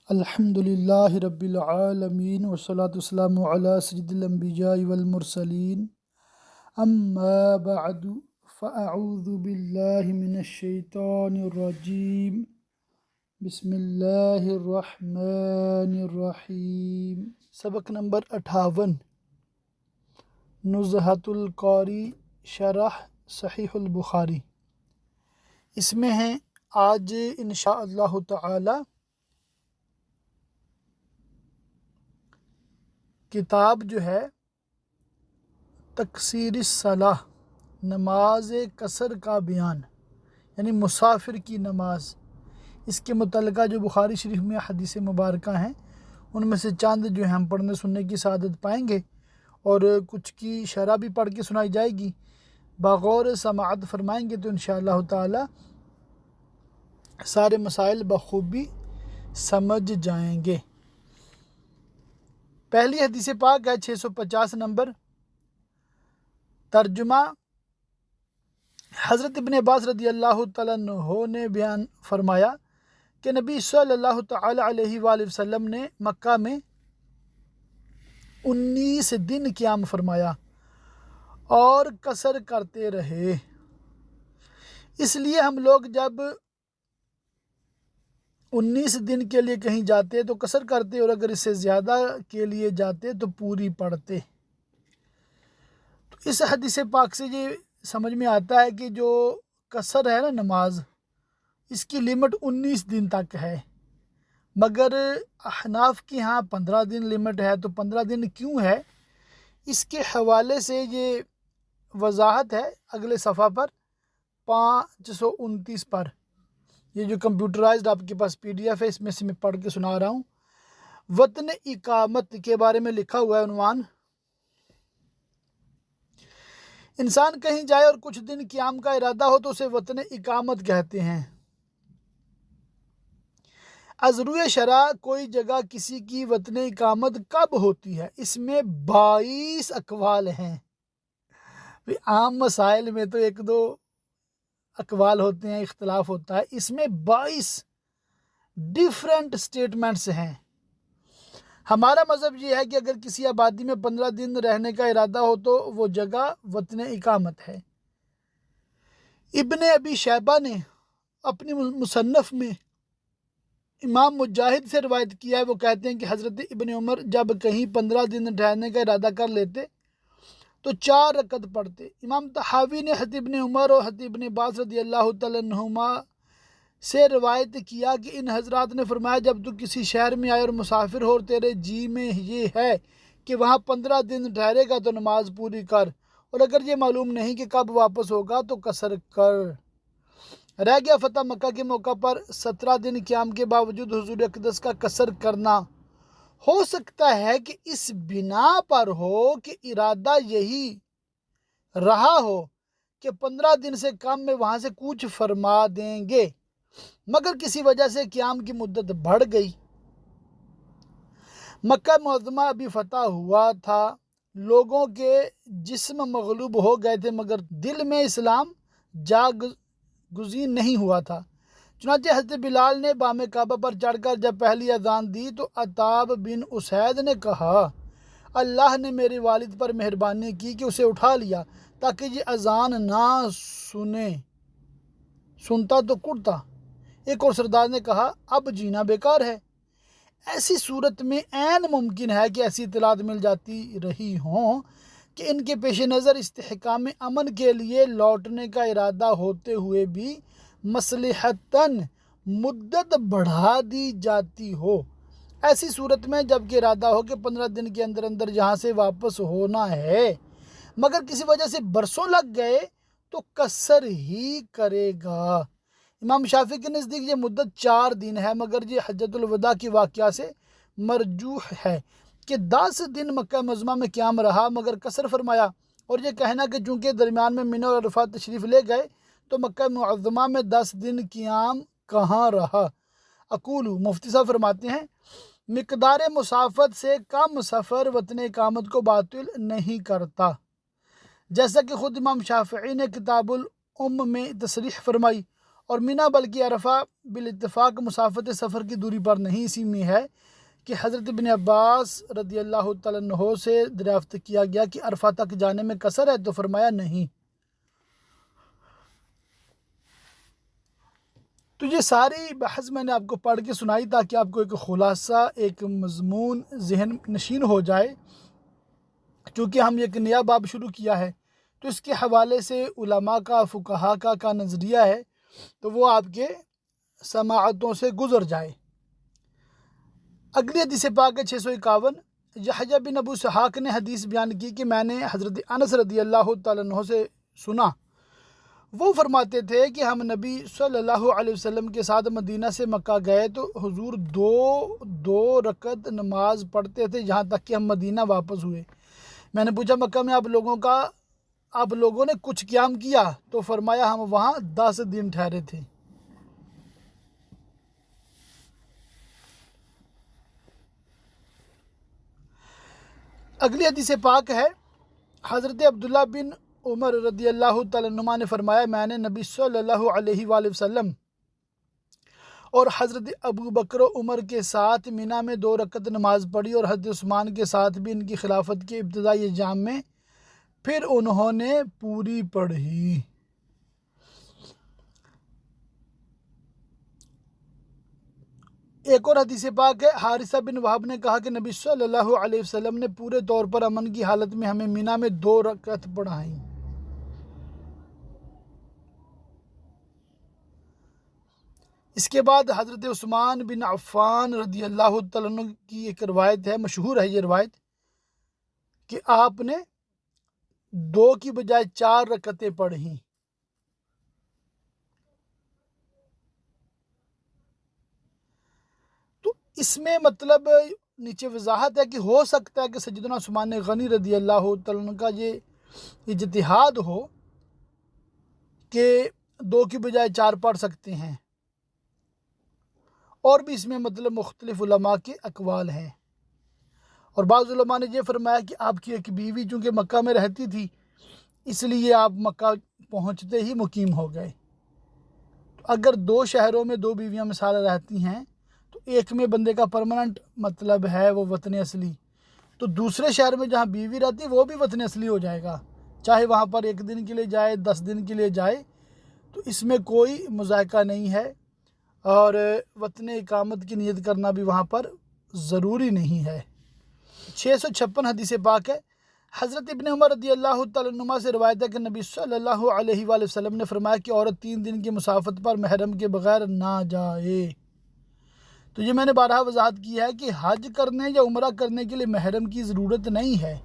الحمدللہ رب العالمین والصلاة والسلام علی سید الانبیاء والمرسلین اما بعد فاعوذ باللہ من الشیطان الرجیم بسم اللہ الرحمن الرحیم۔ سبق نمبر 58 نزہۃ القاری شرح صحیح البخاری۔ اس میں ہیں آج انشاءاللہ تعالی کتاب جو ہے تقصیر الصلاۃ، نماز قصر کا بیان، یعنی مسافر کی نماز۔ اس کے متعلقہ جو بخاری شریف میں حدیث مبارکہ ہیں ان میں سے چند جو ہیں ہم پڑھنے سننے کی سعادت پائیں گے، اور کچھ کی شرح بھی پڑھ کے سنائی جائے گی۔ بغور سماعت فرمائیں گے تو انشاءاللہ تعالی سارے مسائل بخوبی سمجھ جائیں گے۔ پہلی حدیث پاک ہے 650 نمبر۔ ترجمہ: حضرت ابن عباس رضی اللہ تعالیٰ عنہ نے بیان فرمایا کہ نبی صلی اللہ تعالیٰ علیہ وآلہ وسلم نے مکہ میں 19 دن قیام فرمایا اور قصر کرتے رہے۔ اس لیے ہم لوگ جب 19 دن کے لیے کہیں جاتے تو قصر کرتے، اور اگر اس سے زیادہ کے لیے جاتے تو پوری پڑھتے۔ تو اس حدیث پاک سے یہ سمجھ میں آتا ہے کہ جو قصر ہے نا نماز، اس کی لمٹ 19 دن تک ہے، مگر احناف کی ہاں 15 دن لمٹ ہے۔ تو 15 دن کیوں ہے، اس کے حوالے سے یہ وضاحت ہے اگلے صفحہ پر 529 پر۔ یہ جو کمپیوٹرائزڈ آپ کے پاس PDF ہے، اس میں سے میں پڑھ کے سنا رہا ہوں۔ وطن اقامت کے بارے میں لکھا ہوا ہے عنوان: انسان کہیں جائے اور کچھ دن قیام کا ارادہ ہو تو اسے وطن اقامت کہتے ہیں۔ از روئے شرع کوئی جگہ کسی کی وطن اقامت کب ہوتی ہے، اس میں 22 اقوال ہیں۔ عام مسائل میں تو ایک دو اقوال ہوتے ہیں، اختلاف ہوتا ہے، اس میں 22 ڈیفرنٹ سٹیٹمنٹس ہیں۔ ہمارا مذہب یہ ہے کہ اگر کسی آبادی میں 15 دن رہنے کا ارادہ ہو تو وہ جگہ وطن اقامت ہے۔ ابن ابی شیبہ نے اپنی مصنف میں امام مجاہد سے روایت کیا ہے، وہ کہتے ہیں کہ حضرت ابن عمر جب کہیں 15 دن ٹھہرنے کا ارادہ کر لیتے تو 4 رکعت پڑھتے۔ امام طحاوی نے حضرت ابن عمر اور حضرت ابن عباس رضی اللہ تعالیٰ عنہما سے روایت کیا کہ ان حضرات نے فرمایا، جب تو کسی شہر میں آئے اور مسافر ہو اور تیرے جی میں یہ ہے کہ وہاں 15 دن ٹھہرے گا تو نماز پوری کر، اور اگر یہ معلوم نہیں کہ کب واپس ہوگا تو قصر کر۔ رہ گیا فتح مکہ کے موقع پر 17 دن قیام کے باوجود حضور اقدس کا قصر کرنا۔ ہو سکتا ہے کہ اس بنا پر ہو کہ ارادہ یہی رہا ہو کہ 15 دن سے کم میں وہاں سے کوچ فرما دیں گے، مگر کسی وجہ سے قیام کی مدت بڑھ گئی۔ مکہ معظمہ ابھی فتح ہوا تھا، لوگوں کے جسم مغلوب ہو گئے تھے، مگر دل میں اسلام جاگزین نہیں ہوا تھا۔ چنانچہ حضرت بلال نے بام کعبہ پر چڑھ کر جب پہلی اذان دی تو عتاب بن اسید نے کہا، اللہ نے میرے والد پر مہربانی کی کہ اسے اٹھا لیا تاکہ یہ اذان نہ سنے، سنتا تو کٹتا۔ ایک اور سردار نے کہا، اب جینا بیکار ہے۔ ایسی صورت میں عین ممکن ہے کہ ایسی اطلاعات مل جاتی رہی ہوں کہ ان کے پیش نظر استحکام امن کے لیے لوٹنے کا ارادہ ہوتے ہوئے بھی مصلحتاً مدت بڑھا دی جاتی ہو۔ ایسی صورت میں جب کہ ارادہ ہو کہ 15 دن کے اندر اندر جہاں سے واپس ہونا ہے، مگر کسی وجہ سے برسوں لگ گئے تو قصر ہی کرے گا۔ امام شافعی کے نزدیک یہ مدت 4 دن ہے، مگر یہ حجۃ الوداع کی واقعہ سے مرجوح ہے کہ 10 دن مکہ معظمہ میں قیام رہا مگر قصر فرمایا، اور یہ کہنا کہ چونکہ درمیان میں منی اور عرفات تشریف لے گئے تو مکہ معظمہ میں 10 دن قیام کہاں رہا۔ اقولو، مفتی صاحب فرماتے ہیں، مقدار مسافت سے کم سفر وطن اقامت کو باطل نہیں کرتا، جیسا کہ خود امام شافعی نے کتاب الام میں تصریح فرمائی، اور مینا بلکہ عرفہ بالاتفاق مسافت سفر کی دوری پر نہیں، اسی میں ہے کہ حضرت ابن عباس رضی اللہ تعالیٰ عنہ سے دریافت کیا گیا کہ عرفہ تک جانے میں قصر ہے، تو فرمایا نہیں۔ تو یہ ساری بحث میں نے آپ کو پڑھ کے سنائی تاکہ آپ کو ایک خلاصہ، ایک مضمون ذہن نشین ہو جائے۔ چونکہ ہم ایک نیا باب شروع کیا ہے تو اس کے حوالے سے علماء کا، فقہا کا نظریہ ہے تو وہ آپ کے سماعتوں سے گزر جائے۔ اگلی حدیث پاک ہے 651۔ یحییٰ بن ابو اسحاق نے حدیث بیان کی کہ میں نے حضرت انس رضی اللہ تعالیٰ عنہ سے سنا، وہ فرماتے تھے کہ ہم نبی صلی اللہ علیہ وسلم کے ساتھ مدینہ سے مکہ گئے تو حضور دو رکعت نماز پڑھتے تھے یہاں تک کہ ہم مدینہ واپس ہوئے۔ میں نے پوچھا مکہ میں آپ لوگوں نے کچھ قیام کیا؟ تو فرمایا ہم وہاں 10 دن ٹھہرے تھے۔ اگلی حدیث پاک ہے حضرت عبداللہ بن عمر رضی اللہ تعالیٰ عنہما نے فرمایا میں نے نبی صلی اللہ علیہ وآلہ وسلم اور حضرت ابو بکر و عمر کے ساتھ مینا میں 2 رکعت نماز پڑھی اور حضرت عثمان کے ساتھ بھی ان کی خلافت کے ابتدائی ایام میں، پھر انہوں نے پوری پڑھی۔ ایک اور حدیث پاک ہے حارثہ بن وہب نے کہا کہ نبی صلی اللہ علیہ وسلم نے پورے طور پر امن کی حالت میں ہمیں مینا میں 2 رکعت پڑھائیں۔ اس کے بعد حضرت عثمان بن عفان رضی اللہ تعالیٰ عنہ کی ایک روایت ہے، مشہور ہے یہ روایت، کہ آپ نے 2 کی بجائے 4 رکعتیں پڑھیں۔ تو اس میں مطلب نیچے وضاحت ہے کہ ہو سکتا ہے کہ سیدنا عثمان غنی رضی اللہ تعالیٰ عنہ کا یہ اجتہاد ہو کہ 2 کی بجائے 4 پڑھ سکتے ہیں، اور بھی اس میں مطلب مختلف علماء کے اقوال ہیں۔ اور بعض علماء نے یہ فرمایا کہ آپ کی ایک بیوی چونکہ مکہ میں رہتی تھی اس لیے آپ مکہ پہنچتے ہی مقیم ہو گئے۔ تو اگر 2 شہروں میں 2 بیویاں مثال رہتی ہیں تو ایک میں بندے کا پرماننٹ مطلب ہے وہ وطن اصلی، تو دوسرے شہر میں جہاں بیوی رہتی وہ بھی وطن اصلی ہو جائے گا، چاہے وہاں پر 1 دن کے لیے جائے 10 دن کے لیے جائے، تو اس میں کوئی مذائقہ نہیں ہے، اور وطن اقامت کی نیت کرنا بھی وہاں پر ضروری نہیں ہے۔ 656 حدیث پاک ہے حضرت ابن عمر رضی اللہ تعالیٰ عنہما سے روایت ہے کہ نبی صلی اللہ علیہ وآلہ وسلم نے فرمایا کہ عورت 3 دن کی مسافت پر محرم کے بغیر نہ جائے۔ تو یہ میں نے بارہا وضاحت کی ہے کہ حج کرنے یا عمرہ کرنے کے لیے محرم کی ضرورت نہیں ہے۔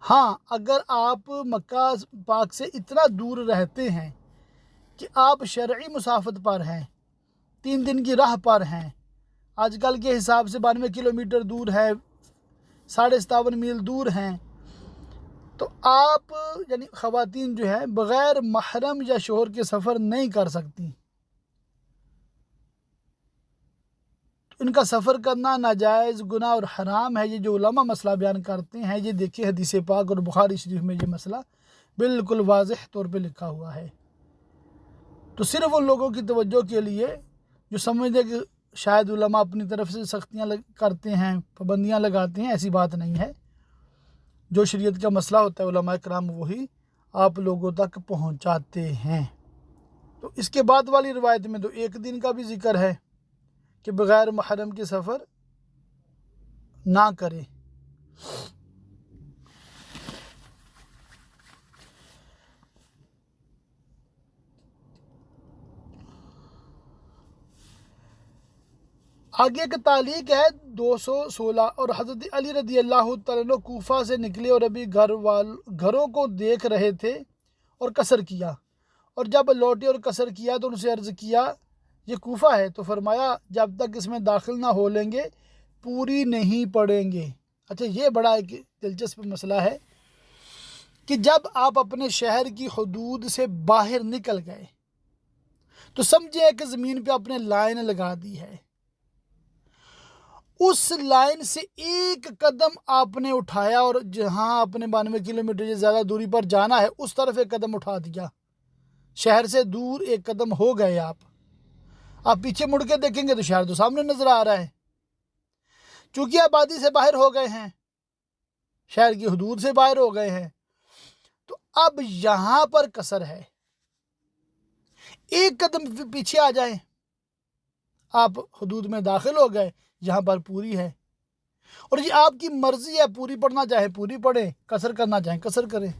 ہاں اگر آپ مکہ پاک سے اتنا دور رہتے ہیں کہ آپ شرعی مسافت پر ہیں، 3 دن کی راہ پر ہیں، آج کل کے حساب سے 92 کلومیٹر دور ہے، 57.5 میل دور ہیں، تو آپ یعنی خواتین جو ہیں بغیر محرم یا شوہر کے سفر نہیں کر سکتی۔ ان کا سفر کرنا ناجائز، گناہ اور حرام ہے۔ یہ جو علماء مسئلہ بیان کرتے ہیں یہ دیکھیں حدیث پاک اور بخاری شریف میں یہ مسئلہ بالکل واضح طور پہ لکھا ہوا ہے۔ تو صرف ان لوگوں کی توجہ کے لیے جو سمجھتے ہیں کہ شاید علماء اپنی طرف سے سختیاں کرتے ہیں، پابندیاں لگاتے ہیں، ایسی بات نہیں ہے۔ جو شریعت کا مسئلہ ہوتا ہے علماء کرام وہی آپ لوگوں تک پہنچاتے ہیں۔ تو اس کے بعد والی روایت میں تو 1 دن کا بھی ذکر ہے کہ بغیر محرم کے سفر نہ کرے۔ آگے ایک تعلیق ہے 216۔ اور حضرت علی رضی اللہ تعالیٰ عنہ کوفہ سے نکلے اور ابھی گھروں کو دیکھ رہے تھے اور قصر کیا، اور جب لوٹے اور قصر کیا تو ان سے عرض کیا یہ کوفہ ہے؟ تو فرمایا جب تک اس میں داخل نہ ہو لیں گے پوری نہیں پڑیں گے۔ اچھا یہ بڑا ایک دلچسپ مسئلہ ہے کہ جب آپ اپنے شہر کی حدود سے باہر نکل گئے تو سمجھیں کہ زمین پہ آپ نے لائن لگا دی ہے، اس لائن سے 1 قدم آپ نے اٹھایا اور جہاں آپ نے 92 کلومیٹر سے زیادہ دوری پر جانا ہے اس طرف 1 قدم اٹھا دیا شہر سے دور ایک قدم ہو گئے آپ پیچھے مڑ کے دیکھیں گے تو شہر تو سامنے نظر آ رہا ہے. چونکہ آبادی سے باہر ہو گئے ہیں، شہر کی حدود سے باہر ہو گئے ہیں، تو اب یہاں پر قصر ہے. ایک قدم پیچھے آ جائیں، آپ حدود میں داخل ہو گئے، یہاں پر پوری ہے. اور یہ آپ کی مرضی ہے، پوری پڑھنا چاہے پوری پڑھیں، قصر کرنا چاہیں قصر کریں.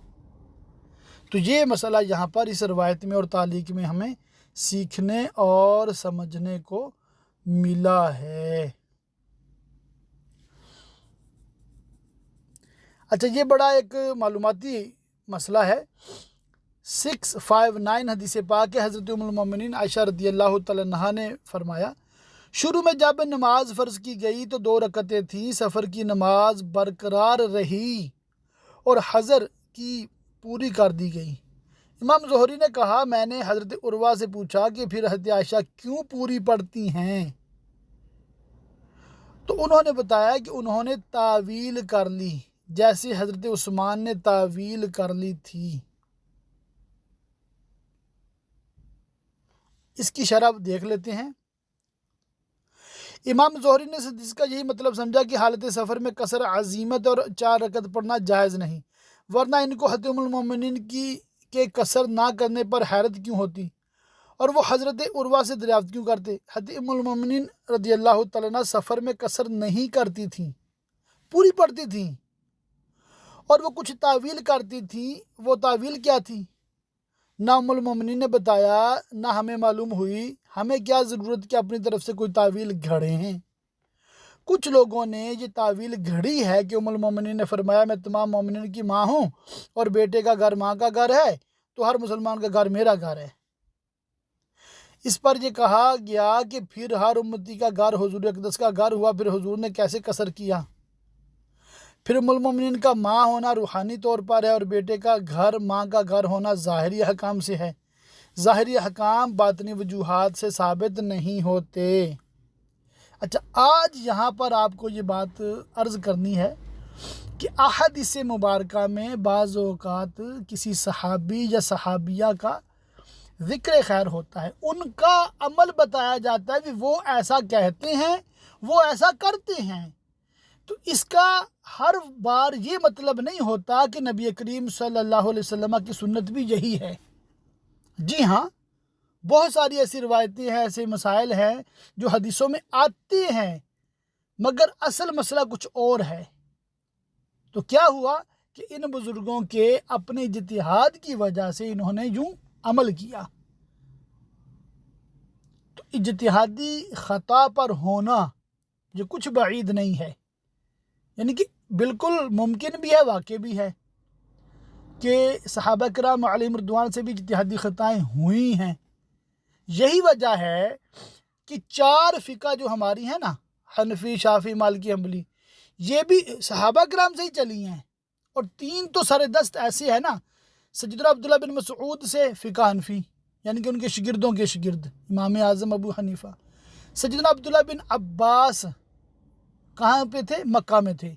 تو یہ مسئلہ یہاں پر اس روایت میں اور تعلیق میں ہمیں سیکھنے اور سمجھنے کو ملا ہے. اچھا، یہ بڑا ایک معلوماتی مسئلہ ہے. 659 حدیث پاک حضرت ام المومنین عائشہ رضی اللہ تعالیٰ عنہا نے فرمایا، شروع میں جب نماز فرض کی گئی تو 2 رکعتیں تھیں، سفر کی نماز برقرار رہی اور حضر کی پوری کر دی گئی. امام زہری نے کہا، میں نے حضرت عروہ سے پوچھا کہ پھر حضرت عائشہ کیوں پوری پڑھتی ہیں؟ تو انہوں نے بتایا کہ انہوں نے تعویل کر لی، جیسے حضرت عثمان نے تعویل کر لی تھی. اس کی شرح دیکھ لیتے ہیں. امام زہری نے اس کا یہی مطلب سمجھا کہ حالت سفر میں قصر عزیمت اور 4 رکعت پڑھنا جائز نہیں، ورنہ ان کو حضرت ام المومنین کے قصر نہ کرنے پر حیرت کیوں ہوتی اور وہ حضرت عروہ سے دریافت کیوں کرتے. حضرت ام المومنین رضی اللہ تعالیٰ عنہ سفر میں قصر نہیں کرتی تھیں، پوری پڑھتی تھیں. اور وہ کچھ تعویل کرتی تھیں. وہ تعویل کیا تھی؟ نہ ام المومنین نے بتایا، نہ ہمیں معلوم ہوئی. ہمیں کیا ضرورت کہ اپنی طرف سے کوئی تعویل گھڑے ہیں؟ کچھ لوگوں نے یہ تعویل گھڑی ہے کہ ام المومنین نے فرمایا، میں تمام مومنین کی ماں ہوں اور بیٹے کا گھر ماں کا گھر ہے، تو ہر مسلمان کا گھر میرا گھر ہے. اس پر یہ کہا گیا کہ پھر ہر امتی کا گھر حضور اقدس کا گھر ہوا، پھر حضور نے کیسے قصر کیا؟ پھر ام المومنین کا ماں ہونا روحانی طور پر ہے اور بیٹے کا گھر ماں کا گھر ہونا ظاہری احکام سے ہے. ظاہری احکام باطنی وجوہات سے ثابت نہیں ہوتے. اچھا، آج یہاں پر آپ کو یہ بات عرض کرنی ہے کہ احادیث مبارکہ میں بعض اوقات کسی صحابی یا صحابیہ کا ذکر خیر ہوتا ہے، ان کا عمل بتایا جاتا ہے کہ وہ ایسا کہتے ہیں، وہ ایسا کرتے ہیں. تو اس کا ہر بار یہ مطلب نہیں ہوتا کہ نبی کریم صلی اللہ علیہ وسلم کی سنت بھی یہی ہے. جی ہاں، بہت ساری ایسی روایتیں ہیں، ایسے مسائل ہیں جو حدیثوں میں آتے ہیں، مگر اصل مسئلہ کچھ اور ہے. تو کیا ہوا کہ ان بزرگوں کے اپنے اجتہاد کی وجہ سے انہوں نے یوں عمل کیا. تو اجتہادی خطا پر ہونا جو کچھ بعید نہیں ہے، یعنی کہ بالکل ممکن بھی ہے، واقع بھی ہے کہ صحابہ کرام علیہم رضوان سے بھی اجتہادی خطائیں ہوئی ہیں. یہی وجہ ہے کہ 4 فقہ جو ہماری ہیں نا، حنفی، شافعی، مالکی، حنبلی، یہ بھی صحابہ کرام سے ہی چلی ہیں. اور 3 تو سر دست ایسے ہیں نا، سیدنا عبداللہ بن مسعود سے فقہ حنفی، یعنی کہ ان کے شاگردوں کے شاگرد امام اعظم ابو حنیفہ. سیدنا عبداللہ بن عباس کہاں پہ تھے؟ مکہ میں تھے،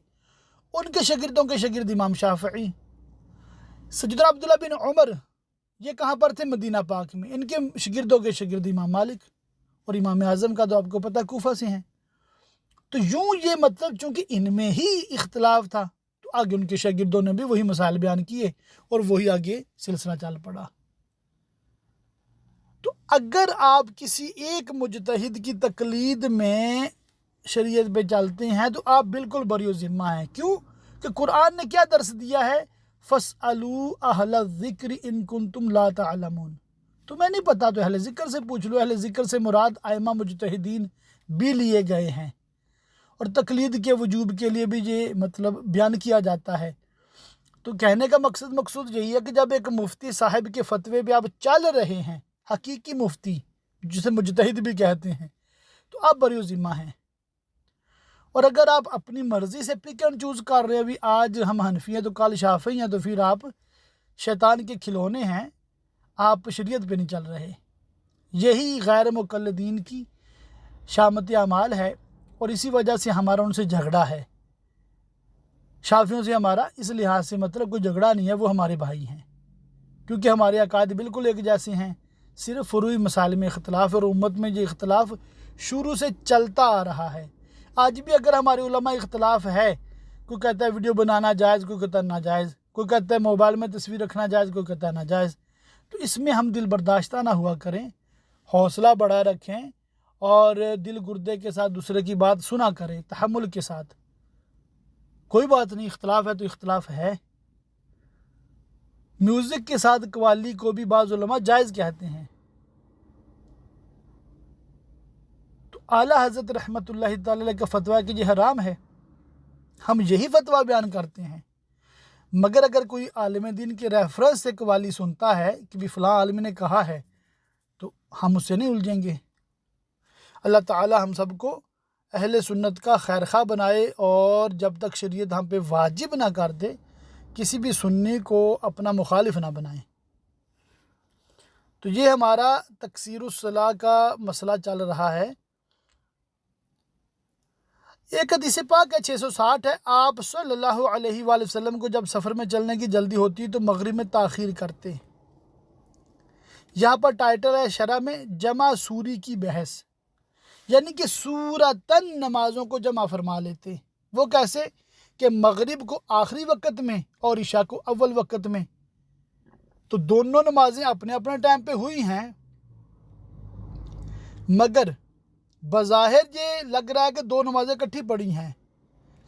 ان کے شاگردوں کے شاگرد امام شافعی. سیدنا عبداللہ بن عمر یہ کہاں پر تھے؟ مدینہ پاک میں، ان کے شاگردوں کے شاگرد امام مالک، اور امام اعظم کا تو آپ کو پتہ کوفہ سے ہیں. تو یوں یہ مطلب چونکہ ان میں ہی اختلاف تھا تو آگے ان کے شاگردوں نے بھی وہی مسائل بیان کیے اور وہی آگے سلسلہ چل پڑا. تو اگر آپ کسی ایک مجتہد کی تقلید میں شریعت پہ چلتے ہیں تو آپ بالکل بری ذمہ ہیں. کیوں؟ کہ قرآن نے کیا درس دیا ہے؟ فَاسْأَلُوا أَهْلَ الذِّكْرِ إِن كُنتُمْ لَا تَعْلَمُونَ. تمہیں نہیں پتا تو اہل ذکر سے پوچھ لو. اہل ذکر سے مراد ائمہ مجتہدین بھی لیے گئے ہیں، اور تقلید کے وجوب کے لیے بھی یہ مطلب بیان کیا جاتا ہے. تو کہنے کا مقصود یہی ہے کہ جب ایک مفتی صاحب کے فتوے پہ آپ چل رہے ہیں، حقیقی مفتی جسے مجتہد بھی کہتے ہیں، تو آپ بری ذمہ ہیں. اور اگر آپ اپنی مرضی سے پک اینڈ چوز کر رہے ہیں، ابھی آج ہم حنفی ہیں تو کل شافعی ہیں، تو پھر آپ شیطان کے کھلونے ہیں، آپ شریعت پہ نہیں چل رہے. یہی غیر مقلدین کی شامت اعمال ہے، اور اسی وجہ سے ہمارا ان سے جھگڑا ہے. شافعیوں سے ہمارا اس لحاظ سے مطلب کوئی جھگڑا نہیں ہے، وہ ہمارے بھائی ہیں. کیونکہ ہمارے عقائد بالکل ایک جیسے ہیں، صرف فروعی مسائل میں اختلاف ہے، اور امت میں یہ اختلاف شروع سے چلتا آ رہا ہے۔ آج بھی اگر ہمارے علماء اختلاف ہے، کوئی کہتا ہے ویڈیو بنانا جائز، کوئی کہتا ہے ناجائز، کوئی کہتا ہے موبائل میں تصویر رکھنا جائز، کوئی کہتا ہے ناجائز، تو اس میں ہم دل برداشتہ نہ ہوا کریں، حوصلہ بڑھا رکھیں اور دل گردے کے ساتھ دوسرے کی بات سنا کریں، تحمل کے ساتھ۔ کوئی بات نہیں، اختلاف ہے تو اختلاف ہے۔ میوزک کے ساتھ قوالی کو بھی بعض علماء جائز کہتے ہیں۔ تو اعلیٰ حضرت رحمۃ اللہ تعالی علیہ کا فتویٰ ہے کہ یہ حرام ہے، ہم یہی فتویٰ بیان کرتے ہیں۔ مگر اگر کوئی عالم دین کے ریفرنس سے قوالی سنتا ہے کہ بھی فلاں عالم نے کہا ہے، تو ہم اس سے نہیں الجھیں گے۔ اللہ تعالی ہم سب کو اہل سنت کا خیر خواہ بنائے، اور جب تک شریعت ہم پہ واجب نہ کر دے کسی بھی سنی کو اپنا مخالف نہ بنائیں۔ تو یہ ہمارا تکثیر الصلاح کا مسئلہ چل رہا ہے۔ ایک حدیث پاک ہے 660 ہے، آپ صلی اللہ علیہ وآلہ وسلم کو جب سفر میں چلنے کی جلدی ہوتی تو مغرب میں تاخیر کرتے۔ یہاں پر ٹائٹل ہے شرح میں جمع سوری کی بحث، یعنی کہ سورتاً نمازوں کو جمع فرما لیتے۔ وہ کیسے کہ مغرب کو آخری وقت میں اور عشاء کو اول وقت میں، تو دونوں نمازیں اپنے اپنے ٹائم پہ ہوئی ہیں، مگر بظاہر یہ لگ رہا ہے کہ دو نمازیں اکٹھی پڑھی ہیں،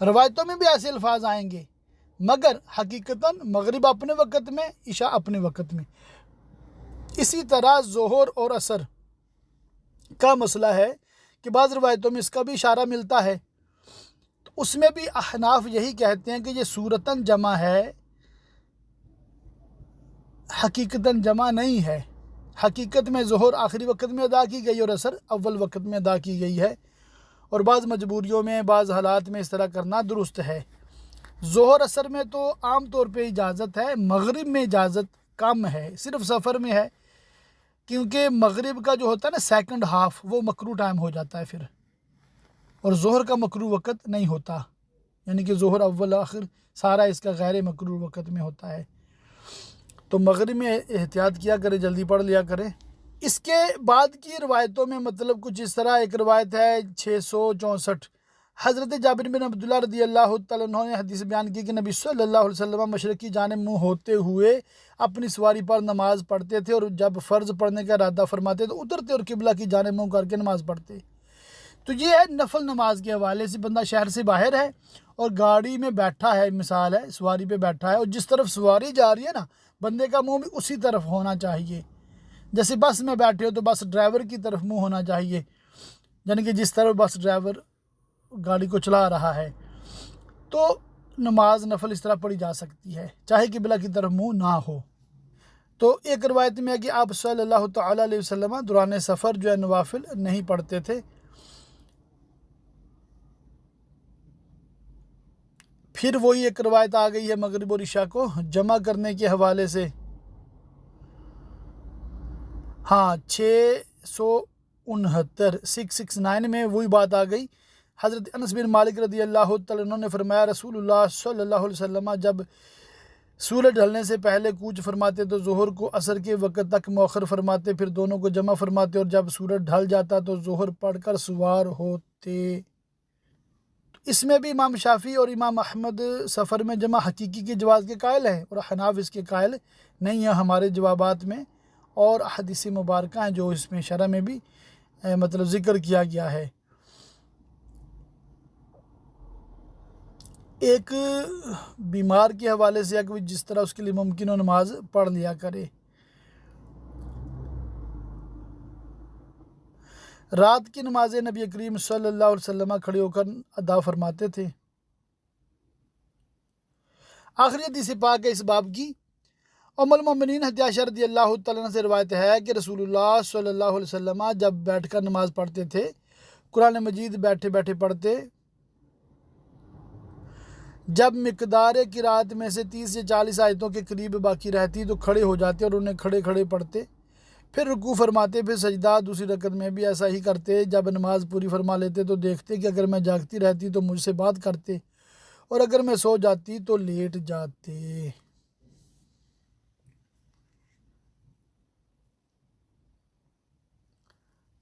روایتوں میں بھی ایسے الفاظ آئیں گے، مگر حقیقتاً مغرب اپنے وقت میں، عشاء اپنے وقت میں۔ اسی طرح ظہر اور عصر کا مسئلہ ہے کہ بعض روایتوں میں اس کا بھی اشارہ ملتا ہے، تو اس میں بھی احناف یہی کہتے ہیں کہ یہ صورتاً جمع ہے، حقیقتاً جمع نہیں ہے۔ حقیقت میں ظہر آخری وقت میں ادا کی گئی اور عصر اول وقت میں ادا کی گئی ہے، اور بعض مجبوریوں میں، بعض حالات میں اس طرح کرنا درست ہے۔ ظہر عصر میں تو عام طور پہ اجازت ہے، مغرب میں اجازت کم ہے، صرف سفر میں ہے، کیونکہ مغرب کا جو ہوتا ہے نا سیکنڈ ہاف، وہ مکروہ ٹائم ہو جاتا ہے پھر، اور ظہر کا مکروہ وقت نہیں ہوتا، یعنی کہ ظہر اول آخر سارا اس کا غیر مکروہ وقت میں ہوتا ہے۔ تو مغرب میں احتیاط کیا کرے، جلدی پڑھ لیا کرے۔ اس کے بعد کی روایتوں میں مطلب کچھ اس طرح، ایک روایت ہے 664، حضرت جابر بن عبداللہ رضی اللہ تعالیٰ عنہ نے حدیث بیان کی کہ نبی صلی اللہ علیہ وسلم مشرق کی جانب منہ ہوتے ہوئے اپنی سواری پر نماز پڑھتے تھے، اور جب فرض پڑھنے کا ارادہ فرماتے تو اترتے اور قبلہ کی جانب منہ کر کے نماز پڑھتے۔ تو یہ ہے نفل نماز کے حوالے سے، بندہ شہر سے باہر ہے اور گاڑی میں بیٹھا ہے، مثال ہے سواری پہ بیٹھا ہے، اور جس طرف سواری جا رہی ہے نا، بندے کا منہ بھی اسی طرف ہونا چاہیے۔ جیسے بس میں بیٹھے ہو تو بس ڈرائیور کی طرف منہ ہونا چاہیے، یعنی کہ جس طرف بس ڈرائیور گاڑی کو چلا رہا ہے، تو نماز نفل اس طرح پڑھی جا سکتی ہے، چاہے قبلہ کی طرف منہ نہ ہو۔ تو ایک روایت میں ہے کہ آپ صلی اللہ تعالیٰ علیہ وسلم دوران سفر جو ہے نوافل نہیں پڑھتے تھے۔ پھر وہی ایک روایت آ گئی ہے مغرب اور عشاء کو جمع کرنے کے حوالے سے، ہاں 669 میں وہی بات آ گئی۔ حضرت انس بن مالک رضی اللہ تعالیٰ عنہ نے فرمایا رسول اللہ صلی اللہ علیہ وسلم جب سورج ڈھلنے سے پہلے کوچ فرماتے تو ظہر کو عصر کے وقت تک مؤخر فرماتے، پھر دونوں کو جمع فرماتے، اور جب سورج ڈھل جاتا تو ظہر پڑھ کر سوار ہوتے۔ اس میں بھی امام شافعی اور امام احمد سفر میں جمع حقیقی کے جواز کے قائل ہیں، اور حناف اس کے قائل نہیں ہیں ہمارے جوابات میں، اور حدیث مبارکہ ہیں جو اس میں شرح میں بھی مطلب ذکر کیا گیا ہے۔ ایک بیمار کے حوالے سے کہ جس طرح اس کے لیے ممکن ہو نماز پڑھ لیا کرے۔ رات کی نمازیں نبی کریم صلی اللہ علیہ وسلم کھڑے ہو کر ادا فرماتے تھے۔ آخری حدیث پاک ہے اس باب کی، ام المؤمنین حضرت عائشہ رضی اللہ تعالیٰ عنہ سے روایت ہے کہ رسول اللہ صلی اللہ علیہ وسلم جب بیٹھ کر نماز پڑھتے تھے، قرآن مجید بیٹھے بیٹھے پڑھتے، جب مقدار قرات میں سے 30 یا 40 آیتوں کے قریب باقی رہتی تو کھڑے ہو جاتے اور انہیں کھڑے کھڑے پڑھتے، پھر رکوع فرماتے، پھر سجدہ، دوسری رکعت میں بھی ایسا ہی کرتے۔ جب نماز پوری فرما لیتے تو دیکھتے کہ اگر میں جاگتی رہتی تو مجھ سے بات کرتے، اور اگر میں سو جاتی تو لیٹ جاتے۔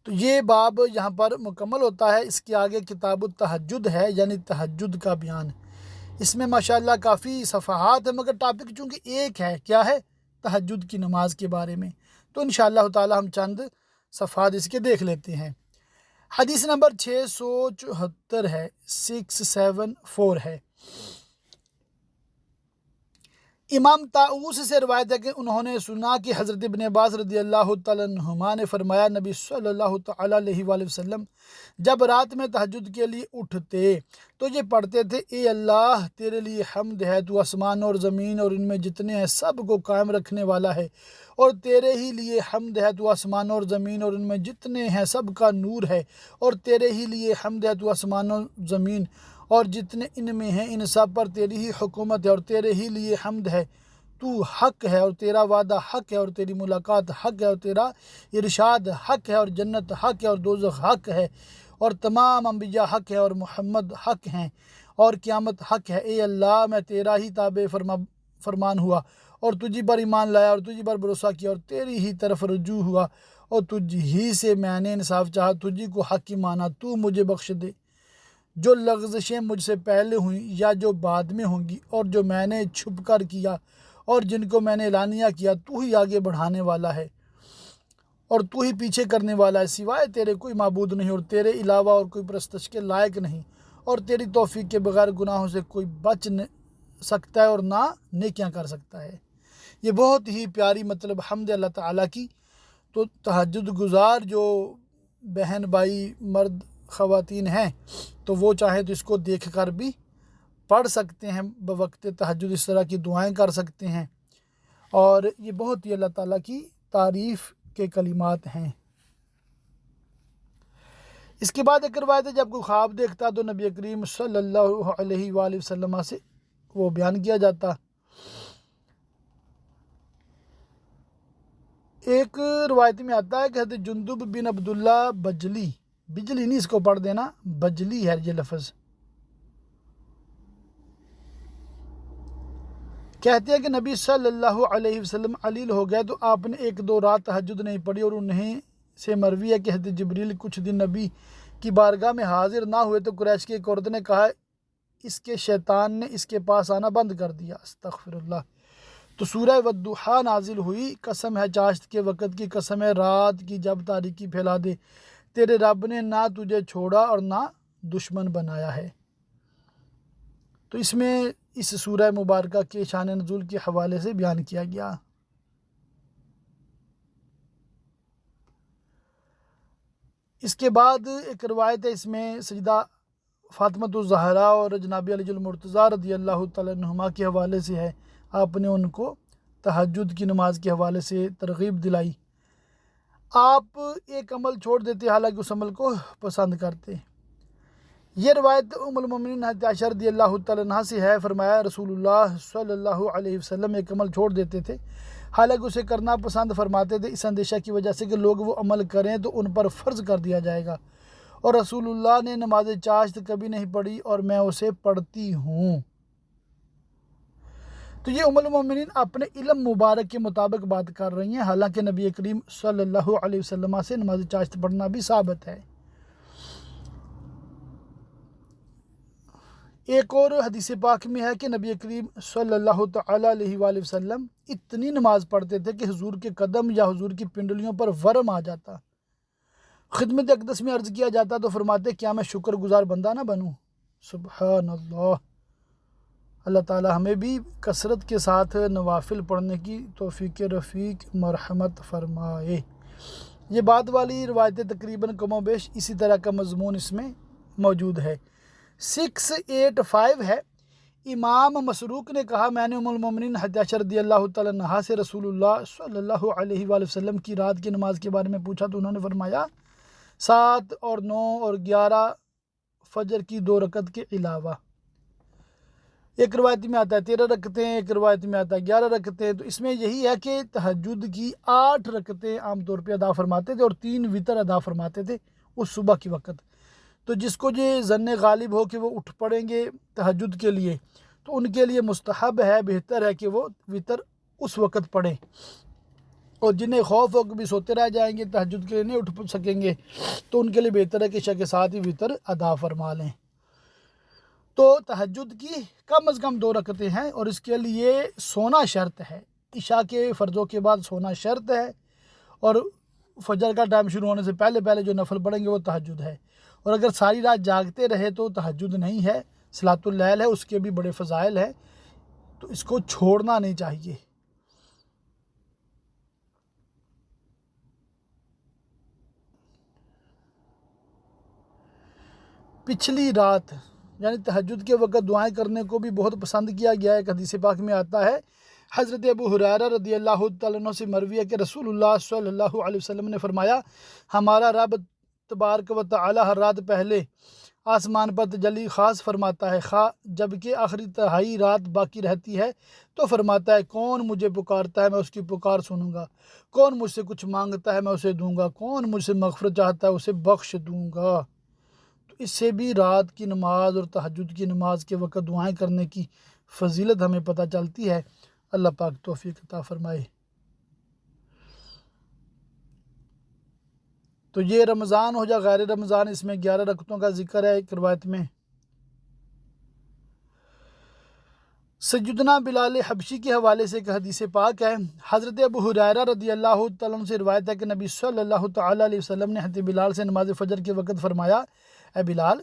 تو یہ باب یہاں پر مکمل ہوتا ہے۔ اس کے آگے کتاب التہجد ہے، یعنی تہجد کا بیان۔ اس میں ماشاءاللہ کافی صفحات ہیں، مگر ٹاپک چونکہ ایک ہے، کیا ہے؟ تہجد کی نماز کے بارے میں۔ تو انشاءاللہ تعالی ہم چند صفحات اس کے دیکھ لیتے ہیں۔ حدیث نمبر 674 ہے، 674 ہے۔ امام طاؤس سے روایت ہے کہ انہوں نے سنا کہ حضرت ابن عباس رضی اللہ تعالیٰ عنہما نے فرمایا، نبی صلی اللہ تعالیٰ علیہ وآلہ وسلم جب رات میں تہجد کے لیے اٹھتے تو یہ پڑھتے تھے، اے اللہ تیرے لیے حمد ہے، تو آسمان اور زمین اور ان میں جتنے ہیں سب کو قائم رکھنے والا ہے، اور تیرے ہی لیے حمد ہے، تو آسمان اور زمین اور ان میں جتنے ہیں سب کا نور ہے، اور تیرے ہی لیے حمد ہے، تو آسمان اور زمین اور جتنے ان میں ہیں ان سب پر تیری ہی حکومت ہے، اور تیرے ہی لیے حمد ہے، تو حق ہے، اور تیرا وعدہ حق ہے، اور تیری ملاقات حق ہے، اور تیرا ارشاد حق ہے، اور جنت حق ہے، اور دوزخ حق ہے، اور تمام انبیاء حق ہے، اور محمد حق ہیں، اور قیامت حق ہے۔ اے اللہ میں تیرا ہی تابع فرمان ہوا، اور تجھی پر ایمان لایا، اور تجھی پر بھروسہ کیا، اور تیری ہی طرف رجوع ہوا، اور تجھ ہی سے میں نے انصاف چاہا، تجھی کو حق کی مانا، تو مجھے بخش دے جو لغزشیں مجھ سے پہلے ہوئیں یا جو بعد میں ہوں گی، اور جو میں نے چھپ کر کیا اور جن کو میں نے اعلانیہ کیا، تو ہی آگے بڑھانے والا ہے اور تو ہی پیچھے کرنے والا ہے، سوائے تیرے کوئی معبود نہیں، اور تیرے علاوہ اور کوئی پرستش کے لائق نہیں، اور تیری توفیق کے بغیر گناہوں سے کوئی بچ سکتا ہے اور نہ نیکیاں کر سکتا ہے۔ یہ بہت ہی پیاری مطلب حمد اللہ تعالیٰ کی۔ تو تہجد گزار جو بہن بھائی مرد خواتین ہیں تو وہ چاہے تو اس کو دیکھ کر بھی پڑھ سکتے ہیں، بوقت تہجد اس طرح کی دعائیں کر سکتے ہیں، اور یہ بہت ہی اللہ تعالیٰ کی تعریف کے کلمات ہیں۔ اس کے بعد ایک روایت ہے، جب کوئی خواب دیکھتا تو نبی کریم صلی اللہ علیہ وآلہ وسلم سے وہ بیان کیا جاتا۔ ایک روایت میں آتا ہے کہ حضرت جندب بن عبداللہ بجلی نہیں، اس کو پڑھ دینا، بجلی ہے یہ لفظ، کہتے ہیں کہ نبی صلی اللہ علیہ وسلم علیل ہو گئے تو آپ نے 1-2 رات تہجد نہیں پڑھی، اور انہیں سے مروی ہے کہ حضرت جبریل کچھ دن نبی کی بارگاہ میں حاضر نہ ہوئے تو قریش کی ایک عورت نے کہا، اس کے شیطان نے اس کے پاس آنا بند کر دیا، استغفر اللہ۔ تو سورہ والضحیٰ نازل ہوئی، قسم ہے چاشت کے وقت کی، قسم ہے رات کی جب تاریکی پھیلا دے، تیرے رب نے نہ تجھے چھوڑا اور نہ دشمن بنایا ہے۔ تو اس میں اس سورہ مبارکہ کے شان نزول کے حوالے سے بیان کیا گیا۔ اس کے بعد ایک روایت ہے، اس میں سیدہ فاطمہ الزہرا اور جناب علی المرتضیٰ رضی اللہ تعالیٰ عنہما کے حوالے سے ہے، آپ نے ان کو تہجد کی نماز کے حوالے سے ترغیب دلائی۔ آپ ایک عمل چھوڑ دیتے حالانکہ اس عمل کو پسند کرتے۔ یہ روایت ام المومنین حضرت عائشہ رضی اللہ تعالیٰ عنہا سے ہے، فرمایا رسول اللہ صلی اللہ علیہ وسلم ایک عمل چھوڑ دیتے تھے حالانکہ اسے کرنا پسند فرماتے تھے، اس اندیشہ کی وجہ سے کہ لوگ وہ عمل کریں تو ان پر فرض کر دیا جائے گا، اور رسول اللہ نے نماز چاشت کبھی نہیں پڑھی اور میں اسے پڑھتی ہوں۔ تو یہ ام المومنین اپنے علم مبارک کے مطابق بات کر رہی ہیں، حالانکہ نبی کریم صلی اللہ علیہ وسلم سے نماز چاشت پڑھنا بھی ثابت ہے۔ ایک اور حدیث پاک میں ہے کہ نبی کریم صلی اللہ تعالیٰ علیہ وآلہ وسلم اتنی نماز پڑھتے تھے کہ حضور کے قدم یا حضور کی پنڈلیوں پر ورم آ جاتا۔ خدمت اقدس میں عرض کیا جاتا تو فرماتے، کیا میں شکر گزار بندہ نہ بنوں؟ سبحان اللہ۔ اللہ تعالی ہمیں بھی کثرت کے ساتھ نوافل پڑھنے کی توفیق رفیق مرحمت فرمائے۔ یہ بعد والی روایتیں تقریباً کم و بیش اسی طرح کا مضمون اس میں موجود ہے۔ 685 ہے، امام مسروق نے کہا، میں نے ام المومنین حضرت عائشہ رضی اللہ تعالیٰ عنہا سے رسول اللہ صلی اللہ علیہ وآلہ وسلم کی رات کی نماز کے بارے میں پوچھا تو انہوں نے فرمایا 7 اور 9 اور 11 فجر کی 2 رکعت کے علاوہ۔ ایک روایت میں آتا ہے 13 رکعتیں، ایک روایت میں آتا ہے 11 رکعتیں۔ تو اس میں یہی ہے کہ تہجد کی 8 رکعتیں عام طور پہ ادا فرماتے تھے اور 3 وتر ادا فرماتے تھے اس صبح کی وقت۔ تو جس کو یہ ظن غالب ہو کہ وہ اٹھ پڑیں گے تہجد کے لیے تو ان کے لیے مستحب ہے، بہتر ہے کہ وہ وتر اس وقت پڑھیں، اور جنہیں خوف ہو کہ بھی سوتے رہ جائیں گے، تہجد کے لیے نہیں اٹھ سکیں گے، تو ان کے لیے بہتر ہے کہ عشاء کے ساتھ ہی وتر ادا فرما لیں۔ تو تہجد کی کم از کم 2 رکعتیں ہیں، اور اس کے لیے سونا شرط ہے۔ عشاء کے فرضوں کے بعد سونا شرط ہے، اور فجر کا ٹائم شروع ہونے سے پہلے پہلے جو نفل پڑھیں گے وہ تہجد ہے۔ اور اگر ساری رات جاگتے رہے تو تہجد نہیں ہے، صلاۃ اللیل ہے، اس کے بھی بڑے فضائل ہیں، تو اس کو چھوڑنا نہیں چاہیے۔ پچھلی رات یعنی تہجد کے وقت دعائیں کرنے کو بھی بہت پسند کیا گیا ہے۔ ایک حدیث پاک میں آتا ہے، حضرت ابو ہریرہ رضی اللہ تعالیٰ عنہ سے مروی ہے کہ رسول اللہ صلی اللہ علیہ وسلم نے فرمایا، ہمارا رب تبارک و تعالی ہر رات پہلے آسمان پر تجلی خاص فرماتا ہے، جبکہ آخری تہائی رات باقی رہتی ہے تو فرماتا ہے، کون مجھے پکارتا ہے میں اس کی پکار سنوں گا، کون مجھ سے کچھ مانگتا ہے میں اسے دوں گا، کون مجھ سے مغفرت چاہتا ہے اسے بخش دوں گا۔ تو اس سے بھی رات کی نماز اور تہجد کی نماز کے وقت دعائیں کرنے کی فضیلت ہمیں پتہ چلتی ہے۔ اللہ پاک توفیق عطا فرمائے۔ تو یہ رمضان ہو یا غیر رمضان، اس میں 11 رکعتوں کا ذکر ہے ایک روایت میں۔ سیدنا بلال حبشی کے حوالے سے ایک حدیث پاک ہے، حضرت ابو ہریرہ رضی اللہ تعالیٰ عنہ سے روایت ہے کہ نبی صلی اللہ تعالیٰ علیہ وسلم نے حضرت بلال سے نماز فجر کے وقت فرمایا، اے بلال،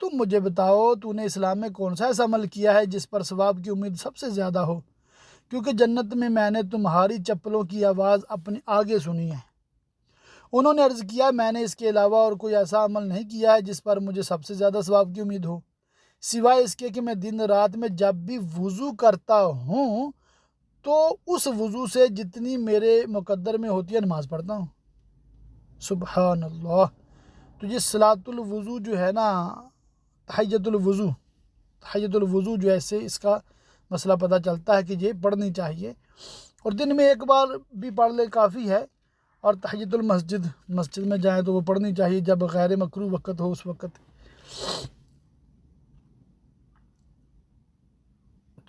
تم مجھے بتاؤ تو نے اسلام میں کون سا ایسا عمل کیا ہے جس پر ثواب کی امید سب سے زیادہ ہو، کیونکہ جنت میں نے تمہاری چپلوں کی آواز اپنے آگے سنی ہے۔ انہوں نے عرض کیا، میں نے اس کے علاوہ اور کوئی ایسا عمل نہیں کیا ہے جس پر مجھے سب سے زیادہ ثواب کی امید ہو، سوائے اس کے کہ میں دن رات میں جب بھی وضو کرتا ہوں تو اس وضو سے جتنی میرے مقدر میں ہوتی ہے نماز پڑھتا ہوں۔ سبحان اللہ۔ تو یہ صلاۃ الوضو جو ہے نا، تحیۃ الوضو جو ہے، اس کا مسئلہ پتہ چلتا ہے کہ یہ پڑھنی چاہیے، اور دن میں ایک بار بھی پڑھ لے کافی ہے، اور تحیۃ المسجد، مسجد میں جائیں تو وہ پڑھنی چاہیے جب غیر مکروہ وقت ہو اس وقت۔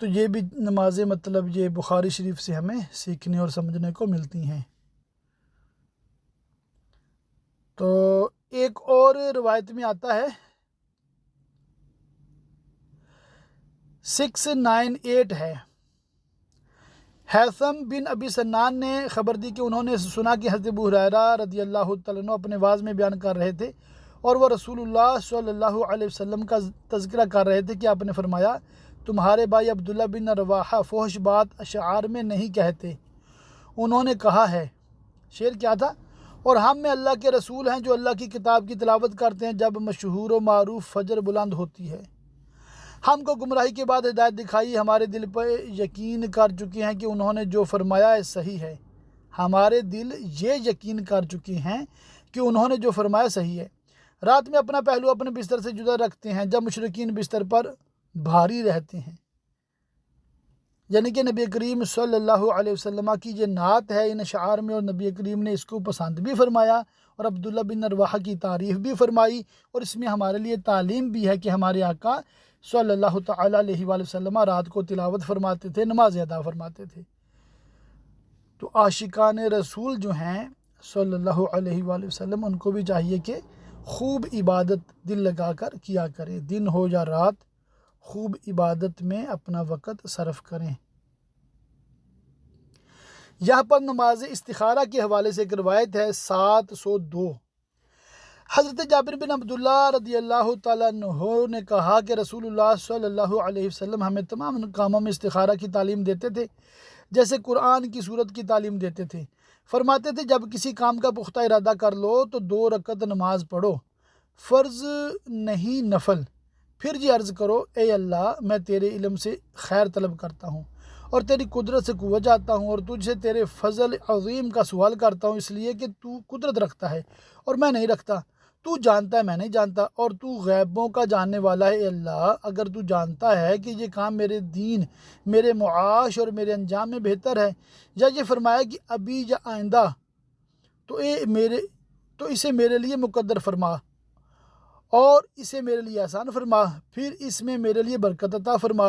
تو یہ بھی نمازیں مطلب یہ بخاری شریف سے ہمیں سیکھنے اور سمجھنے کو ملتی ہیں۔ تو ایک اور روایت میں آتا ہے 698 ہے، ہیثم بن ابی سنان نے خبر دی کہ انہوں نے سنا کہ حضرت ابو ہریرہ رضی اللہ تعالیٰ عنہ اپنے واعظ میں بیان کر رہے تھے، اور وہ رسول اللہ صلی اللہ علیہ وسلم کا تذکرہ کر رہے تھے کہ آپ نے فرمایا، تمہارے بھائی عبداللہ بن رواحہ فحش بات اشعار میں نہیں کہتے۔ انہوں نے کہا ہے، شعر کیا تھا، اور ہم میں اللہ کے رسول ہیں جو اللہ کی کتاب کی تلاوت کرتے ہیں جب مشہور و معروف فجر بلند ہوتی ہے۔ ہم کو گمراہی کے بعد ہدایت دکھائی، ہمارے دل پر یقین کر چکے ہیں کہ انہوں نے جو فرمایا ہے صحیح ہے، ہمارے دل یہ یقین کر چکے ہیں کہ انہوں نے جو فرمایا صحیح ہے۔ رات میں اپنا پہلو اپنے بستر سے جدا رکھتے ہیں جب مشرکین بستر پر بھاری رہتے ہیں۔ یعنی کہ نبی کریم صلی اللہ علیہ وسلم کی یہ نعت ہے ان اشعار میں، اور نبی کریم نے اس کو پسند بھی فرمایا، اور عبداللہ بن رواحہ کی تعریف بھی فرمائی، اور اس میں ہمارے لیے تعلیم بھی ہے کہ ہمارے آقا صلی اللہ تعالیٰ علیہ وآلہ وسلم رات کو تلاوت فرماتے تھے، نماز ادا فرماتے تھے۔ تو عاشقان رسول جو ہیں صلی اللہ علیہ وآلہ وسلم، ان کو بھی چاہیے کہ خوب عبادت دل لگا کر کیا کریں، دن ہو یا رات خوب عبادت میں اپنا وقت صرف کریں۔ یہاں پر نماز استخارہ کے حوالے سے ایک روایت ہے 702، حضرت جابر بن عبداللہ رضی اللہ تعالیٰ عنہ نے کہا کہ رسول اللہ صلی اللہ علیہ وسلم ہمیں تمام کاموں میں استخارہ کی تعلیم دیتے تھے، جیسے قرآن کی سورت کی تعلیم دیتے تھے۔ فرماتے تھے، جب کسی کام کا پختہ ارادہ کر لو تو 2 رکعت نماز پڑھو، فرض نہیں نفل، پھر یہ عرض کرو، اے اللہ، میں تیرے علم سے خیر طلب کرتا ہوں اور تیری قدرت سے قوت چاہتا ہوں، اور تجھ سے تیرے فضل عظیم کا سوال کرتا ہوں، اس لیے کہ تو قدرت رکھتا ہے اور میں نہیں رکھتا، تو جانتا ہے میں نہیں جانتا، اور تو غیبوں کا جاننے والا ہے۔ اے اللہ، اگر تو جانتا ہے کہ یہ کام میرے دین، میرے معاش اور میرے انجام میں بہتر ہے، یا یہ فرمایا کہ ابھی یا آئندہ، تو اسے میرے لیے مقدر فرما اور اسے میرے لیے آسان فرما، پھر اس میں میرے لیے برکت عطا فرما۔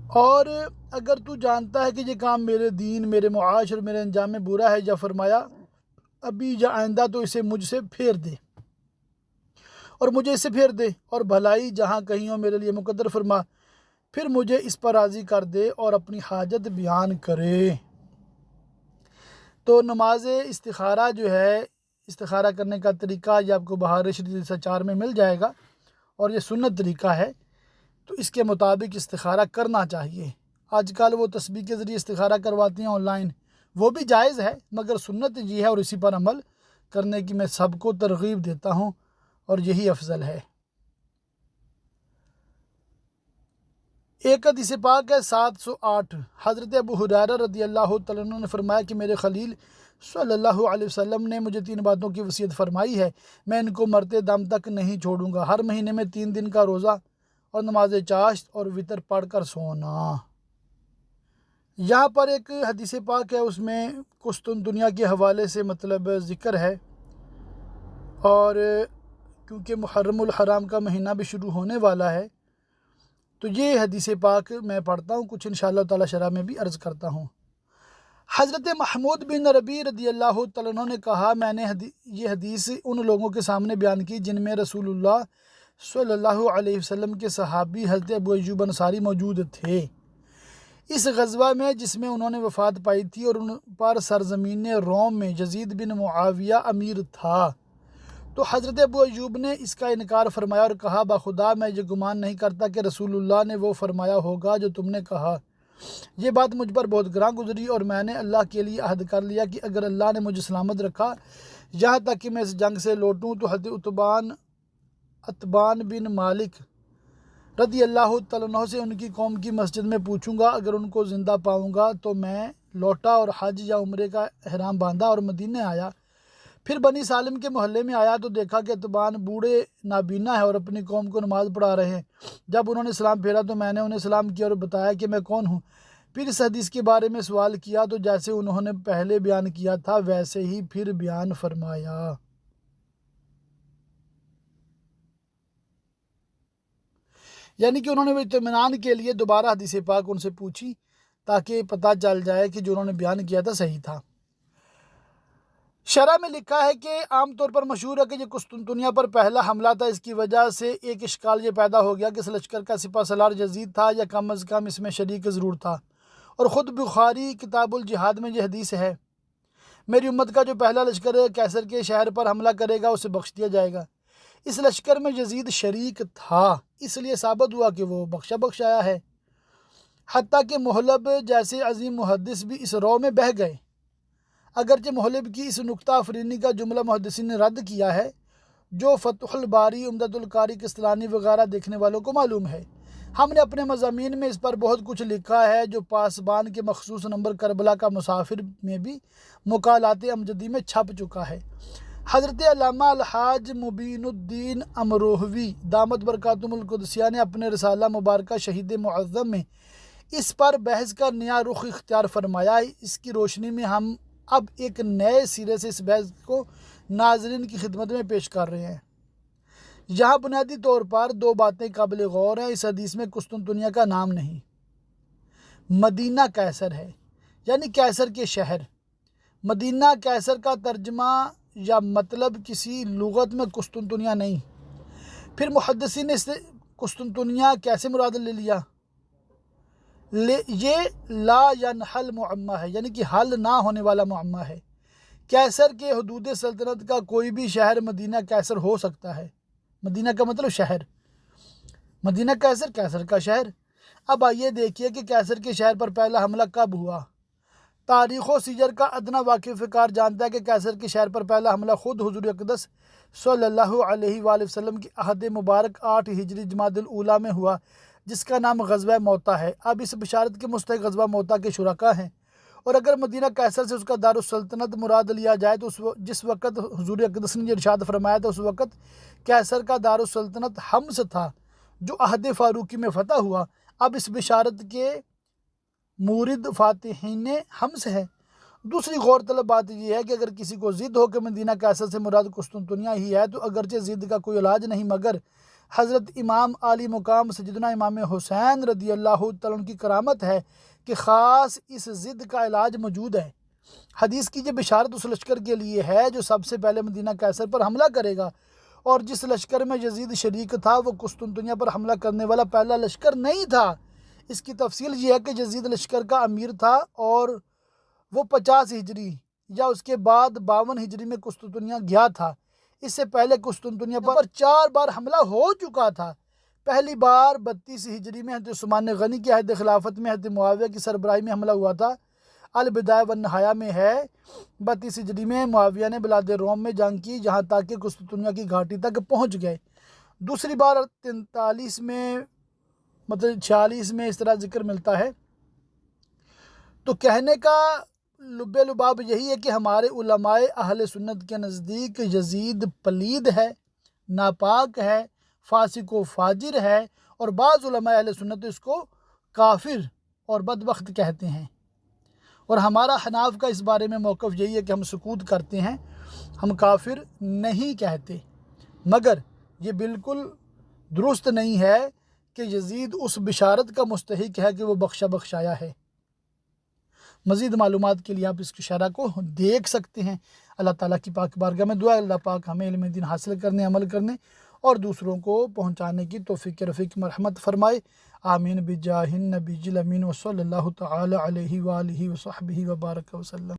اور اگر تو جانتا ہے کہ یہ کام میرے دین، میرے معاش اور میرے انجام میں برا ہے، یا فرمایا ابھی یا آئندہ، تو اسے مجھ سے پھیر دے اور مجھے اسے پھیر دے، اور بھلائی جہاں کہیں ہو میرے لیے مقدر فرما، پھر مجھے اس پر راضی کر دے اور اپنی حاجت بیان کرے۔ تو نماز استخارہ جو ہے، استخارہ کرنے کا طریقہ یہ آپ کو بہار شریف 4 میں مل جائے گا، اور یہ سنت طریقہ ہے، تو اس کے مطابق استخارہ کرنا چاہیے۔ آج کل وہ تسبیح کے ذریعے استخارہ کرواتی ہیں آن لائن، وہ بھی جائز ہے، مگر سنت یہ ہے اور اسی پر عمل کرنے کی میں سب کو ترغیب دیتا ہوں، اور یہی افضل ہے۔ ایک حدیث پاک ہے 708، حضرت ابو ہریرہ رضی اللہ تعالیٰ عنہ نے فرمایا کہ میرے خلیل صلی اللہ علیہ وسلم نے مجھے 3 باتوں کی وصیت فرمائی ہے، میں ان کو مرتے دم تک نہیں چھوڑوں گا۔ ہر مہینے میں 3 دن کا روزہ، اور نماز چاشت اور وطر پڑھ کر سونا۔ یہاں پر ایک حدیث پاک ہے، اس میں قسطنطنیہ کے حوالے سے مطلب ذکر ہے، اور کیونکہ محرم الحرام کا مہینہ بھی شروع ہونے والا ہے، تو یہ حدیث پاک میں پڑھتا ہوں، کچھ انشاءاللہ تعالی شرح میں بھی عرض کرتا ہوں۔ حضرت محمود بن ربیع رضی اللہ تعالیٰ عنہ نے کہا، میں نے یہ حدیث ان لوگوں کے سامنے بیان کی جن میں رسول اللہ صلی اللہ علیہ وسلم کے صحابی حضرت ابو ایوب انصاری موجود تھے، اس غزوہ میں جس میں انہوں نے وفات پائی تھی، اور ان پر سرزمین روم میں یزید بن معاویہ امیر تھا۔ تو حضرت ابو ایوب نے اس کا انکار فرمایا اور کہا، بخدا میں یہ گمان نہیں کرتا کہ رسول اللہ نے وہ فرمایا ہوگا جو تم نے کہا۔ یہ بات مجھ پر بہت گراں گزری، اور میں نے اللہ کے لیے عہد کر لیا کہ اگر اللہ نے مجھے سلامت رکھا یہاں تک کہ میں اس جنگ سے لوٹوں، تو حضرت اتبان بن مالک رضی اللہ تعالیٰ عنہ سے ان کی قوم کی مسجد میں پوچھوں گا، اگر ان کو زندہ پاؤں گا تو میں لوٹا اور حج یا عمرے کا احرام باندھا اور مدینے آیا۔ پھر بنی سالم کے محلے میں آیا تو دیکھا کہ اتبان بوڑھے نابینا ہے اور اپنی قوم کو نماز پڑھا رہے ہیں۔ جب انہوں نے سلام پھیرا تو میں نے انہیں سلام کیا اور بتایا کہ میں کون ہوں۔ پھر اس حدیث کے بارے میں سوال کیا تو جیسے انہوں نے پہلے بیان کیا تھا ویسے ہی پھر بیان فرمایا۔ یعنی کہ انہوں نے اطمینان کے لیے دوبارہ حدیث پاک ان سے پوچھی تاکہ پتہ چل جائے کہ جو انہوں نے بیان کیا تھا صحیح تھا۔ شرح میں لکھا ہے کہ عام طور پر مشہور ہے کہ یہ قسطنطنیہ پر پہلا حملہ تھا، اس کی وجہ سے ایک اشکال یہ پیدا ہو گیا کہ اس لشکر کا سپہ سالار یزید تھا یا کم از کم اس میں شریک ضرور تھا، اور خود بخاری کتاب الجہاد میں یہ حدیث ہے، میری امت کا جو پہلا لشکر کیسر کے شہر پر حملہ کرے گا اسے بخش دیا جائے گا۔ اس لشکر میں یزید شریک تھا، اس لیے ثابت ہوا کہ وہ بخشایا ہے۔ حتیٰ کہ محلب جیسے عظیم محدث بھی اس رو میں بہہ گئے، اگرچہ محلب کی اس نکتہ افرینی کا جملہ محدثین نے رد کیا ہے، جو فتح الباری، عمدۃ القاری، قسطلانی وغیرہ دیکھنے والوں کو معلوم ہے۔ ہم نے اپنے مضامین میں اس پر بہت کچھ لکھا ہے، جو پاسبان کے مخصوص نمبر کربلا کا مسافر میں بھی مقالات امجدی میں چھپ چکا ہے۔ حضرت علامہ الحاج مبین الدین امروہوی دامت برکاتہم القدسیہ نے اپنے رسالہ مبارکہ شہید معظم میں اس پر بحث کا نیا رخ اختیار فرمایا ہے۔ اس کی روشنی میں ہم اب ایک نئے سرے سے اس بحث کو ناظرین کی خدمت میں پیش کر رہے ہیں۔ یہاں بنیادی طور پر 2 باتیں قابل غور ہیں۔ اس حدیث میں قسطنطنیہ کا نام نہیں، مدینہ قیصر ہے، یعنی قیصر کے شہر۔ مدینہ قیصر کا ترجمہ یا مطلب کسی لغت میں قسطنطنیہ نہیں۔ پھر محدثین نے اس سے قسطنطنیہ کیسے مراد لے لیا؟ یہ لا ینحل معمہ ہے، یعنی کہ حل نہ ہونے والا معمہ ہے۔ قیصر کے حدود سلطنت کا کوئی بھی شہر مدینہ قیصر ہو سکتا ہے۔ مدینہ کا مطلب شہر، مدینہ قیصر، قیصر کا شہر۔ اب آئیے دیکھیے کہ قیصر کے شہر پر پہلا حملہ کب ہوا۔ تاریخ و سیر کا ادنا واقف کار جانتا ہے کہ قیصر کے شہر پر پہلا حملہ خود حضور اقدس صلی اللہ علیہ وآلہ وسلم کی عہد مبارک 8 ہجری جمادی الاولیٰ میں ہوا، جس کا نام غزوہ موتا ہے۔ اب اس بشارت کے مستحق غزوہ موتا کے شرکا ہیں، اور اگر مدینہ قیصر سے اس کا دارالسلطنت مراد لیا جائے تو جس وقت حضور اقدس نے ارشاد فرمایا تھا اس وقت قیصر کا دارالسلطنت حمص تھا، جو عہد فاروقی میں فتح ہوا۔ اب اس بشارت کے مورد فاتحین حمص ہے۔ دوسری غور طلب بات یہ ہے کہ اگر کسی کو ضد ہو کہ مدینہ قیصر سے مراد قسطنطنیہ ہی ہے تو اگرچہ ضد کا کوئی علاج نہیں، مگر حضرت امام علی مقام سیدنا امام حسین رضی اللہ تعالیٰ عنہ کی کرامت ہے کہ خاص اس ضد کا علاج موجود ہے۔ حدیث کی یہ بشارت اس لشکر کے لیے ہے جو سب سے پہلے مدینہ قیصر پر حملہ کرے گا، اور جس لشکر میں یزید شریک تھا وہ قسطنطنیہ پر حملہ کرنے والا پہلا لشکر نہیں تھا۔ اس کی تفصیل یہ ہے کہ یزید لشکر کا امیر تھا اور وہ 50 ہجری یا اس کے بعد 52 ہجری میں قسطنطنیہ گیا تھا۔ اس سے پہلے قسطنطنیہ پر 4 بار حملہ ہو چکا تھا۔ پہلی بار 32 ہجری میں حضرت عثمان غنی کی عہد خلافت میں حضرت معاویہ کی سربراہی میں حملہ ہوا تھا۔ البدایہ والنہایہ میں ہے 32 ہجری میں معاویہ نے بلاد روم میں جنگ کی جہاں تک کہ قسطنطنیہ کی گھاٹی تک پہنچ گئے۔ دوسری بار 43 میں 46 میں اس طرح ذکر ملتا ہے۔ تو کہنے کا لب لباب یہی ہے کہ ہمارے علماء اہل سنت کے نزدیک یزید پلید ہے، ناپاک ہے، فاسق و فاجر ہے، اور بعض علماء اہل سنت اس کو کافر اور بدبخت کہتے ہیں۔ اور ہمارا حناف کا اس بارے میں موقف یہی ہے کہ ہم سکوت کرتے ہیں، ہم کافر نہیں کہتے، مگر یہ بالکل درست نہیں ہے کہ یزید اس بشارت کا مستحق ہے کہ وہ بخشایا ہے۔ مزید معلومات کے لیے آپ اس کی شرح کو دیکھ سکتے ہیں۔ اللہ تعالیٰ کی پاک بارگاہ میں دعا ہے اللہ پاک ہمیں علم دین حاصل کرنے، عمل کرنے اور دوسروں کو پہنچانے کی توفیق رفیق مرحمت فرمائے۔ آمین بجاہ النبی الامین وصلی اللہ تعالی علیہ وآلہ وصحبہ وبارک وسلم۔